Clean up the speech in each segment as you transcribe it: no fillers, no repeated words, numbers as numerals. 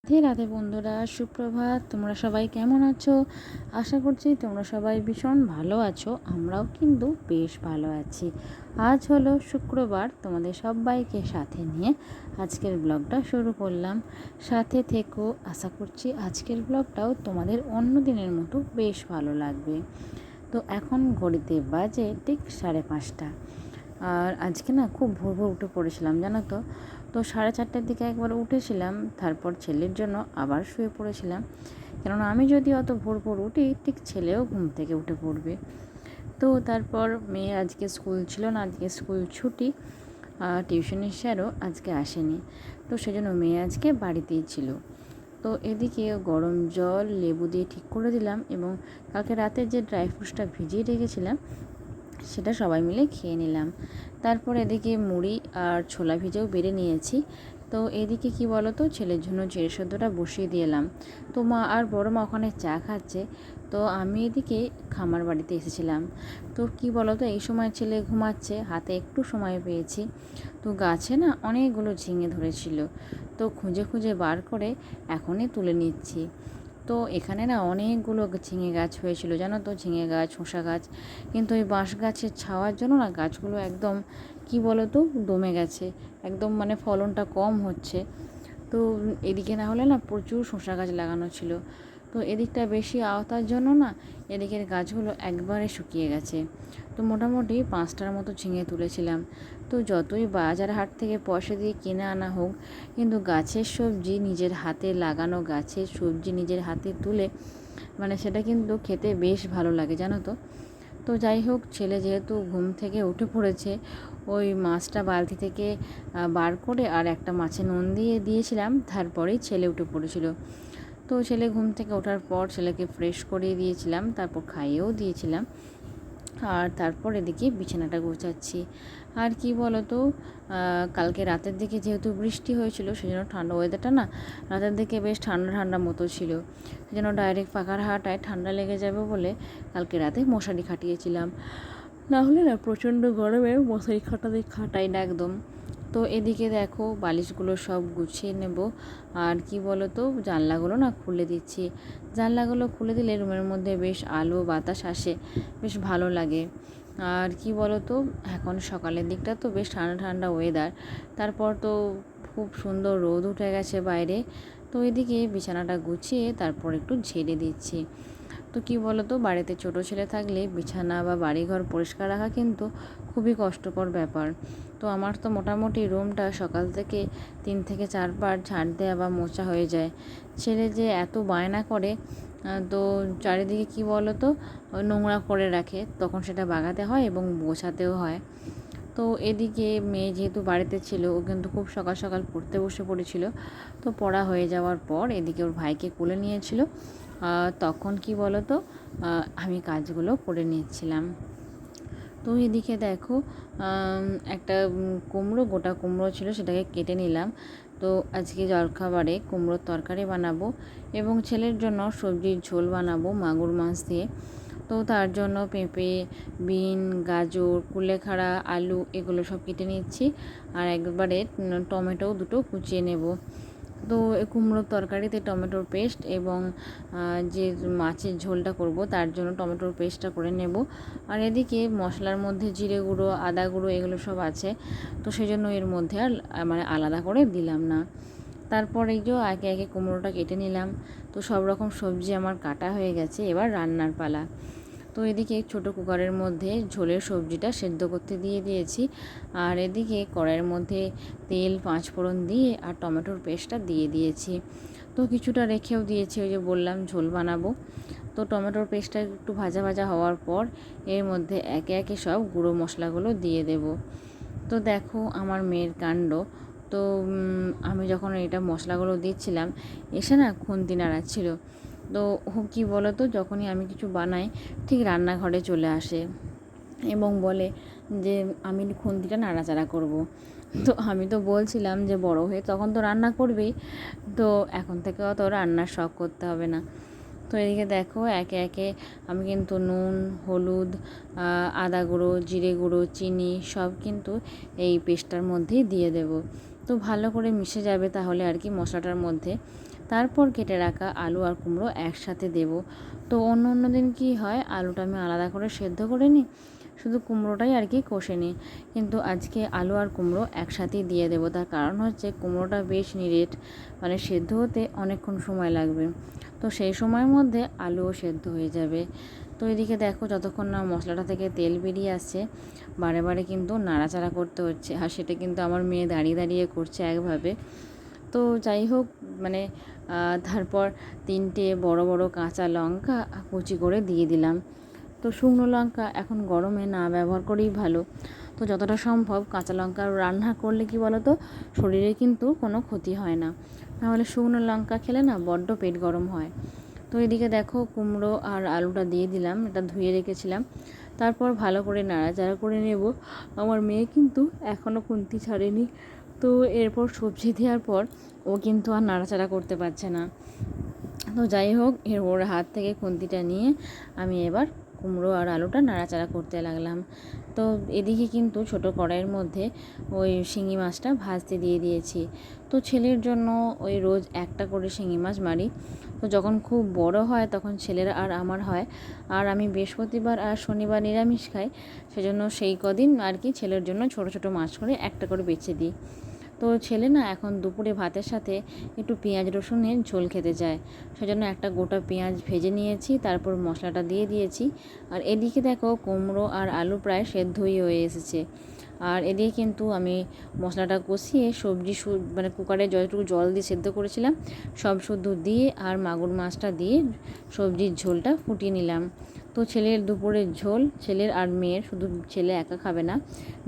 রাধে রাধে বন্ধুরা, সুপ্রভাত। তোমরা সবাই কেমন আছো? আশা করছি তোমরা সবাই ভীষণ ভালো আছো। আমরাও কিন্তু বেশ ভালো আছি। আজ হলো শুক্রবার, তোমাদের সবাইকে সাথে নিয়ে আজকের ব্লগটা শুরু করলাম। সাথে থেকো, আশা করছি আজকের ব্লগটাও তোমাদের অন্য দিনের মতো বেশ ভালো লাগবে। তো এখন ঘড়িতে বাজে ঠিক 5:30। আর আজকে না খুব ভোর ভোর উঠে পড়েছিলাম, জানো তো। 4:30টার দিকে একবার উঠেছিলাম, তারপর ছেলের জন্য আবার শুয়ে পড়েছিলাম। কেননা আমি যদি অত ভোর ভোর উঠি, ঠিক ছেলেও ঘুম থেকে উঠে পড়বে। তো তারপর মেয়ে আজকে স্কুল ছিল না, আজকে স্কুল ছুটি। টিউশনের স্যারও আজকে আসেনি, তো সেজন্য মেয়ে আজকে বাড়িতেই ছিল। তো এদিকে গরম জল লেবু দিয়ে ঠিক করে দিলাম, এবং কালকে রাতে যে ড্রাই ফ্রুটসটা ভিজিয়ে রেখেছিলাম সেটা সবাই মিলে খেয়ে নিলাম। তারপর এদিকে মুড়ি আর ছোলা ভিজেও বেড়ে নিয়েছি। তো এদিকে কি বলো তো, ছেলের জন্য চিড়ে সেদ্ধটা বসিয়ে দিলাম। তো মা আর বড় মা ওখানে চা খাচ্ছে। তো আমি এদিকে খামার বাড়িতে এসেছিলাম। তো কি বলো তো, এই সময় ছেলে ঘুমাচ্ছে, হাতে একটু সময় পেয়েছি। তো গাছে না অনেকগুলো ঝিঙে ধরেছিল, তো খুঁজে খুঁজে বার করে এখনই তুলে নিচ্ছি। তো এখানে না অনেকগুলো ঝিঙে গাছ হয়েছিল, জানো তো, ঝিঙে গাছ, শসা গাছ। কিন্তু ওই বাঁশ গাছের ছাওয়ার জন্য না গাছগুলো একদম কি বলো তো দমে গেছে, একদম মানে ফলনটা কম হচ্ছে। তো এদিকে না হলে না প্রচুর শসা গাছ লাগানো ছিল, তো এদিকটা বেশি আওতার জন্য না এদিকের গাছগুলো একবারে শুকিয়ে গেছে। তো মোটামুটি 5টার মতো ঝিঙে তুলেছিলাম। তো যতই বাজার হাট থেকে পয়সা দিয়ে কিনে আনা হোক, কিন্তু গাছের সবজি, নিজের হাতে লাগানো গাছের সবজি নিজের হাতে তুলে মানে সেটা কিন্তু খেতে বেশ ভালো লাগে, জানো তো। তো যাই হোক, ছেলে যেহেতু ঘুম থেকে উঠে পড়েছে, ওই মাছটা বালতি থেকে বার করে আর একটা মাছে নুন দিয়ে দিয়েছিলাম, তারপরেই ছেলে উঠে পড়েছিল। তো ছেলে ঘুম থেকে ওঠার পর ছেলেকে ফ্রেশ করিয়ে দিয়েছিলাম, তারপর খাইয়েও দিয়েছিলাম। আর তারপর এদিকে বিছানাটা গোছাচ্ছি। আর কি বলো তো, কালকে রাতের দিকে যেহেতু বৃষ্টি হয়েছিল, সেজন্য ঠান্ডা ওয়েদারটা না রাতের দিকে বেশ ঠান্ডা ঠান্ডা মতো ছিল। সেজন্য ডাইরেক্ট পাখার হাওয়াটায় ঠান্ডা লেগে যাবে বলে কালকে রাতে মশারি খাটিয়েছিলাম। না হলে না প্রচণ্ড গরমে মশারি খাটাই না একদম। তো এদিকে দেখো বালিশগুলো সব গুছিয়ে নেব। আর কি বলো তো, জানলাগুলো না খুলে দিচ্ছি। জানলাগুলো খুলে দিলে রুমের মধ্যে বেশ আলো বাতাস আসে, বেশ ভালো লাগে। আর কি বলো তো, এখন সকালের দিকটা তো বেশ ঠান্ডা ঠান্ডা ওয়েদার, তারপর তো খুব সুন্দর রোদ উঠে গেছে বাইরে। তো এদিকে বিছানাটা গুছিয়ে তারপর একটু ঝেড়ে দিচ্ছি। তো কি বলো তো, বাড়িতে ছোট ছেলে থাকলে বিছানা বা বাড়িঘর পরিষ্কার রাখা কিন্তু খুবই কষ্টকর ব্যাপার। তো আমার তো মোটামুটি রুমটা সকাল থেকে 3 থেকে 4 বার ঝাঁট দেওয়া বা মোছা হয়ে যায়। ছেলে যে এত বায়না করে, তো চারিদিকে কি বলো তো নোংরা করে রাখে, তখন সেটা বাগাতে হয় এবং গোছাতেও হয়। তো এদিকে মেয়ে যেহেতু বাড়িতে ছিল, ও কিন্তু খুব সকাল সকাল পড়তে বসে পড়েছিল। তো পড়া হয়ে যাওয়ার পর এদিকে ওর ভাইকে কোলে নিয়েছিল। তখন কি বলো তো, আমি কাজগুলো করে নিচ্ছিলাম। তো এদিকে দেখো, একটা কুমড়ো, গোটা কুমড়ো ছিল, সেটাকে কেটে নিলাম। তো আজকে জলখাবারে কুমড়োর তরকারি বানাবো এবং ছেলের জন্য সবজির ঝোল বানাবো মাগুর মাছ দিয়ে। তো তার জন্য পেঁপে, বিন, গাজর, কুলেখাড়া, আলু এগুলো সব কেটে নিচ্ছি। আর একবারে টমেটো দুটো কুচিয়ে নেব। তো কুমড়োর তরকারিতে টমেটোর পেস্ট এবং যে মাছের ঝোলটা করব তার জন্য টমেটোর পেস্টটা করে নেব। আর এদিকে মশলার মধ্যে জিরে গুঁড়ো, আদা গুঁড়ো এগুলো সব আছে, তো সেই জন্য এর মধ্যে আর মানে আলাদা করে দিলাম না। তারপর এই যে একে একে কুমড়োটা কেটে নিলাম। তো সব রকম সবজি আমার কাটা হয়ে গেছে, এবার রান্নার পালা। তো এদিকে ছোটো কুকারের মধ্যে ঝোলের সবজিটা সেদ্ধ করতে দিয়ে দিয়েছি। আর এদিকে কড়াইয়ের মধ্যে তেল, 5 ফোড়ন দিয়ে আর টমেটোর পেস্টটা দিয়ে দিয়েছি। তো কিছুটা রেখেও দিয়েছি, ওই যে বললাম ঝোল বানাবো। তো টমেটোর পেস্টটা একটু ভাজা ভাজা হওয়ার পর এর মধ্যে একে একে সব গুঁড়ো মশলাগুলো দিয়ে দেব। তো দেখো আমার মেয়ের কাণ্ড। তো আমি যখন এটা মশলাগুলো দিচ্ছিলাম, এসে না খুন্তি নাড়াচ্ছিল। তো ও কী বলো তো, যখনই আমি কিছু বানাই ঠিক রান্নাঘরে চলে আসে এবং বলে যে আমি খুন্তিটা নাড়াচাড়া করব। তো আমি তো বলছিলাম যে বড় হয়ে তখন তো রান্না করবেই, তো এখন থেকে অত রান্নার শখ করতে হবে না। তো এদিকে দেখো একে একে আমি কিন্তু নুন, হলুদ, আদা গুঁড়ো, জিরে গুঁড়ো, চিনি সব কিন্তু এই পেস্টটার মধ্যেই দিয়ে দেব। তো ভালো করে মিশে যাবে তাহলে আর কি মশলাটার মধ্যে। তারপর কেটে রাখা আলু আর কুমড়ো একসাথে দেব। তো অন্য দিন কি হয়, আলুটা আমি আলাদা করে সেদ্ধ করে নিই, শুধু কুমড়োটাই আর কি কষে নিই। কিন্তু আজকে আলু আর কুমড়ো একসাথেই দিয়ে দেবো। তার কারণ হচ্ছে কুমড়োটা বেশ নিরেট, মানে সেদ্ধ হতে অনেকক্ষণ সময় লাগবে। তো সেই সময়ের মধ্যে আলুও সেদ্ধ হয়ে যাবে। তো এদিকে দেখো, যতক্ষণ না মশলাটা থেকে তেল বেরিয়ে আসছে, বারে বারে কিন্তু নাড়াচাড়া করতে হচ্ছে। আর সেটা কিন্তু আমার মেয়ে দাঁড়িয়ে দাঁড়িয়ে করছে একভাবে। তো যাই হোক, মানে তারপর 3টে বড় বড় কাঁচা লঙ্কা কুচি করে দিয়ে দিলাম। তো শুকনো লঙ্কা এখন গরমে না ব্যবহার করেই ভালো। তো যতটা সম্ভব কাঁচা লঙ্কা রান্না করলে কি বলো তো, শরীরে কিন্তু কোনো ক্ষতি হয় না। নাহলে শুকনো লঙ্কা খেলে না বড্ড পেট গরম হয়। তো এদিকে দেখো, কুমড়ো আর আলুটা দিয়ে দিলাম, এটা ধুয়ে রেখেছিলাম। তারপর ভালো করে নাড়াচাড়া করে নেব। আমার মেয়ে কিন্তু এখনও খুন্তি ছাড়েনি। তো এরপর সবজি দেওয়ার পর ও কিন্তু আর নাড়াচাড়া করতে পারছে না। তো যাই হোক, ওর হাত থেকে খুন্তিটা নিয়ে আমি এবার কুমড়ো আর আলুটা নাড়াচাড়া করতে লাগলাম। তো এদিকে কিন্তু ছোটো কড়াইয়ের মধ্যে ওই শিঙি মাছটা ভাজতে দিয়ে দিয়েছি। তো ছেলের জন্য ওই রোজ একটা করে শিঙি মাছ মারি। তো যখন খুব বড় হয় তখন ছেলের আর আমার হয়। আর আমি বৃহস্পতিবার আর শনিবার নিরামিষ খাই, সেজন্য সেই কদিন আর কি ছেলের জন্য ছোট ছোট মাছ করে একটা করে বেছে দিই। তো ছেলে না এখন দুপুরে ভাতের সাথে একটু পেঁয়াজ রসুনের ঝোল খেতে চায়, সেজন্য একটা গোটা পেঁয়াজ ভেজে নিয়েছি, তারপর মশলাটা দিয়ে দিয়েছি। আর এদিকে দেখো, কুমড়ো আর আলু প্রায় সেদ্ধই হয়ে এসেছে। আর এদিকে কিন্তু আমি মশলাটা কষিয়ে সবজি মানে কুকারে যতটুকু জল দিয়ে সেদ্ধ করেছিলাম সব শুদ্ধ দিয়ে আর মাগুর মাছটা দিয়ে সবজির ঝোলটা ফুটিয়ে নিলাম। তো ছেলের দুপুরের ঝোল, ছেলের আর মেয়ের, শুধু ছেলে একা খাবে না,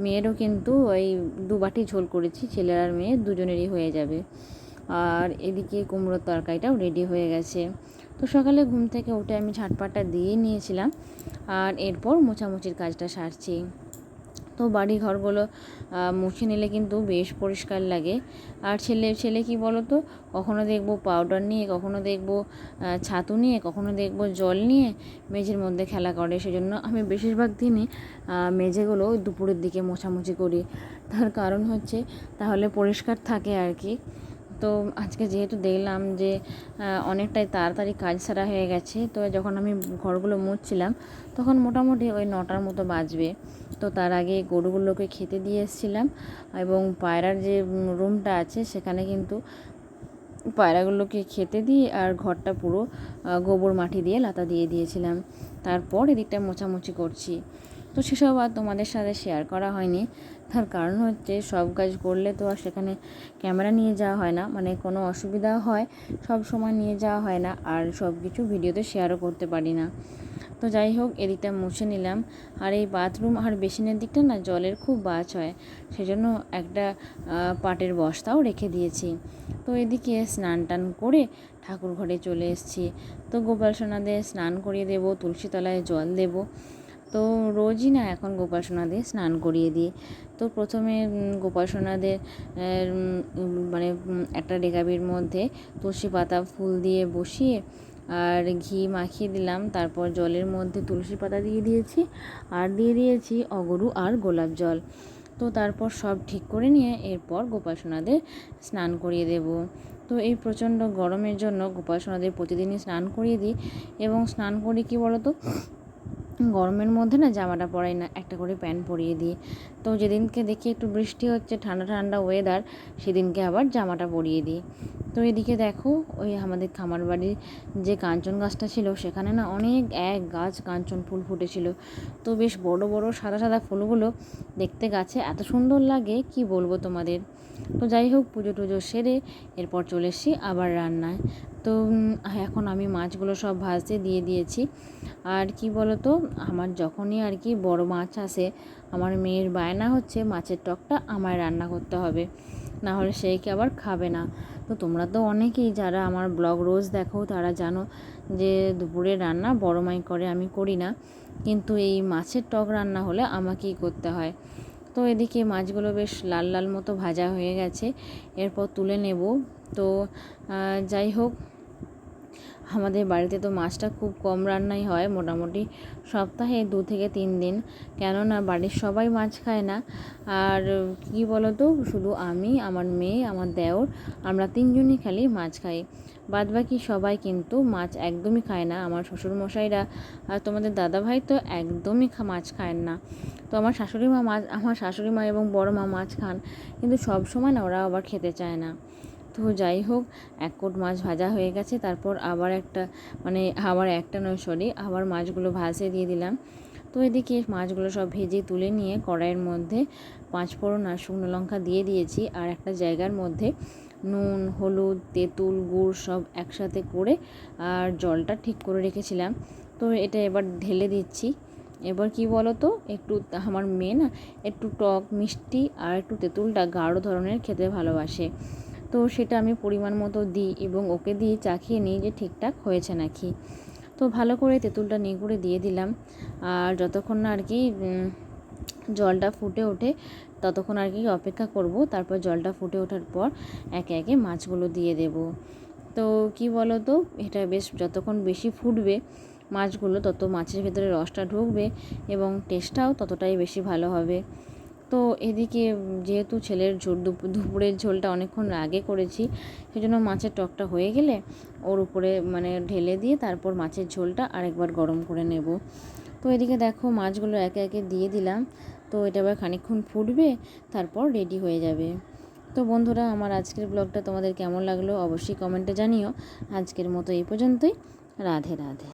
মেয়েরও কিন্তু ওই 2 বাটি ঝোল করেছি, ছেলের আর মেয়ের দুজনেরই হয়ে যাবে। আর এদিকে কুমড়োর তরকারিটাও রেডি হয়ে গেছে। তো সকালে ঘুম থেকে উঠে আমি ঝাঁটপাটটা দিয়ে নিয়েছিলাম, আর এরপর মোছামুছির কাজটা সারছি। তো বাড়ি ঘরগুলো মুছে নিলে কিন্তু বেশ পরিষ্কার লাগে। আর ছেলে কি বলো তো, কখনো দেখবো পাউডার নিয়ে, কখনো দেখবো ছাতু নিয়ে, কখনো দেখবো জল নিয়ে মেঝের মধ্যে খেলা করে। সেজন্য আমি বেশিরভাগ দিনই মেঝেগুলো দুপুরের দিকে মোছামুছি করি। তার কারণ হচ্ছে তাহলে পরিষ্কার থাকে আর কি। তো আজকে যেহেতু দেখলাম যে অনেকটাই তাড়াতাড়ি কাজ সারা হয়ে গেছে, তো যখন আমি ঘরগুলো মুছছিলাম তখন মোটামুটি ওই 9টার মতো বাজবে। তো তার আগে গরুগুলোকে খেতে দিয়ে এসেছিলাম, এবং পায়রার যে রুমটা আছে সেখানে কিন্তু পায়রাগুলোকে খেতে দিয়ে আর ঘরটা পুরো গোবর মাটি দিয়ে লাতা দিয়ে দিয়েছিলাম। তারপর এদিকটা মোছামুছি করছি। তো সেসব আর তোমাদের সাথে শেয়ার করা হয়নি। তার কারণ হচ্ছে সব কাজ করলে তো আর সেখানে ক্যামেরা নিয়ে যাওয়া হয় না, মানে কোনো অসুবিধা হয়, সব সময় নিয়ে যাওয়া হয় না, আর সব কিছু ভিডিওতে শেয়ারও করতে পারি না। তো যাই হোক, এদিকটা মুছে নিলাম। আর এই বাথরুম আর বেসিনের দিকটা না জলের খুব বাজ হয়, সেজন্য একটা পাটের বস্তাও রেখে দিয়েছি। তো এদিকে স্নান টান করে ঠাকুর ঘরে চলে এসেছি। তো গোপাল সোনাদের স্নান করিয়ে দেবো, তুলসী তলায় জল দেবো। তো রোজই না এখন গোপাল সোনাদের স্নান করিয়ে দিই। তো প্রথমে গোপাল সোনাদের মানে একটা ডেকাবির মধ্যে তুলসী পাতা ফুল দিয়ে বসিয়ে আর ঘি মাখিয়ে দিলাম। তারপর জলের মধ্যে তুলসী পাতা দিয়ে দিয়েছি, আর দিয়ে দিয়েছি অগরু আর গোলাপ জল। তো তারপর সব ঠিক করে নিয়ে এরপর গোপাল সোনাদের স্নান করিয়ে দেব। তো এই প্রচণ্ড গরমের জন্য গোপাল সোনাদের প্রতিদিনই স্নান করিয়ে দিই, এবং স্নান করি কি বলো তো, গরমের মধ্যে না জামাটা পরাই না, একটা করে প্যান্ট পরিয়ে দিই। তো যেদিনকে দেখি একটু বৃষ্টি হচ্ছে, ঠান্ডা ঠান্ডা ওয়েদার, সেদিনকে আবার জামাটা পরিয়ে দিই। তো এদিকে দেখো, ওই আমাদের খামার বাড়ির যে কাঞ্চন গাছটা ছিল সেখানে না অনেক এক গাছ কাঞ্চন ফুল ফুটেছিল। তো বেশ বড় বড় সাদা সাদা ফুলগুলো দেখতে গাছে এত সুন্দর লাগে, কি বলবো তোমাদের। তো যাই হোক, পুজো টুজো সেরে এরপর চলে এসেছি আবার রান্নায়। তো এখন আমি মাছগুলো সব ভাজতে দিয়ে দিয়েছি। আর কি বলো তো, আমার যখনই আর কি বড় মাছ আসে, আমার মেয়ের বায়না হচ্ছে মাছের টকটা আমায় রান্না করতে হবে, না হলে সেই কি আবার খাবে না। তো তোমরা তো অনেকেই যারা আমার ব্লগ রোজ দেখো তারা জানো যে দুপুরে রান্না বড় মাই করে, আমি করি না। কিন্তু এই মাছের টক রান্না হলে আমাকেই করতে হয়। তো এদিকে মাছগুলো বেশ লাল লাল মতো ভাজা হয়ে গেছে, এরপর তুলে নেব। তো যাই হোক, আমাদের বাড়িতে তো মাছটা খুব কম রান্নাই হয়, মোটামুটি সপ্তাহে 2 থেকে 3 দিন, কেননা বাড়ির সবাই মাছ খায় না। আর কি বলো তো, শুধু আমি, আমার মেয়ে, আমার দেওর, আমরা 3 জনই খালি মাছ খাই। বাদবাকি সবাই কিন্তু মাছ একদমই খায় না। আমার শ্বশুরমশাইরা আর তোমাদের দাদাভাই তো একদমই মাছ খায় না। তো আমার শাশুড়ি মা এবং বড় মা মাছ খান, কিন্তু সব সময় না ওরা আবার খেতে চায় না। তো যাই হোক, এক কোট মাছ ভাজা হয়ে গেছে, তারপর আবার একটা নয় সরি, আবার মাছগুলো ভাজতে দিয়ে দিলাম। তো এদিকে মাছগুলো সব ভেজে তুলে নিয়ে কড়াইয়ের মধ্যে 5 ফোড়ন আর শুকনো লঙ্কা দিয়ে দিয়েছি, আর একটা জায়গার মধ্যে নুন, হলুদ, তেঁতুল, গুড় সব একসাথে করে আর জলটা ঠিক করে রেখেছিলাম। তো এটা এবার ঢেলে দিচ্ছি। এবার কি বলো তো, আমার মেয়ে না একটু টক মিষ্টি আর একটু তেঁতুলটা গাঢ় ধরনের খেতে ভালোবাসে। তো সেটা আমি পরিমাণ মতো দিই এবং ওকে দিয়ে চাখিয়ে নিই যে ঠিকঠাক হয়েছে নাকি। তো ভালো করে তেঁতুলটা নিগুড়ে দিয়ে দিলাম, আর যতক্ষণ না আর কি জলটা ফুটে ওঠে ততক্ষণ আর কি অপেক্ষা করব। তারপর জলটা ফুটে ওঠার পর একে একে মাছগুলো দিয়ে দেব। তো কি বলো তো, এটা বেশ যতক্ষণ বেশি ফুটবে মাছগুলো, তত মাছের ভেতরে রসটা ঢুকবে এবং টেস্টটাও ততটাই বেশি ভালো হবে। তো এদিকে যেহেতু ছেলের দুপুরের ঝোলটা অনেকক্ষণ আগে করেছি, সেজন্য মাছের টকটা হয়ে গেলে ওর উপরে ঢেলে দিয়ে তারপর মাছের ঝোলটা আরেকবার গরম করে নেব। তো এদিকে দেখো মাছগুলো একে একে দিয়ে দিলাম। তো এটা আবার খানিকক্ষণ ফুটবে, তারপর রেডি হয়ে যাবে। তো বন্ধুরা, আমার আজকের ব্লগটা তোমাদের কেমন লাগলো অবশ্যই কমেন্টে জানিও। আজকের মতো এই পর্যন্তই। রাধে রাধে।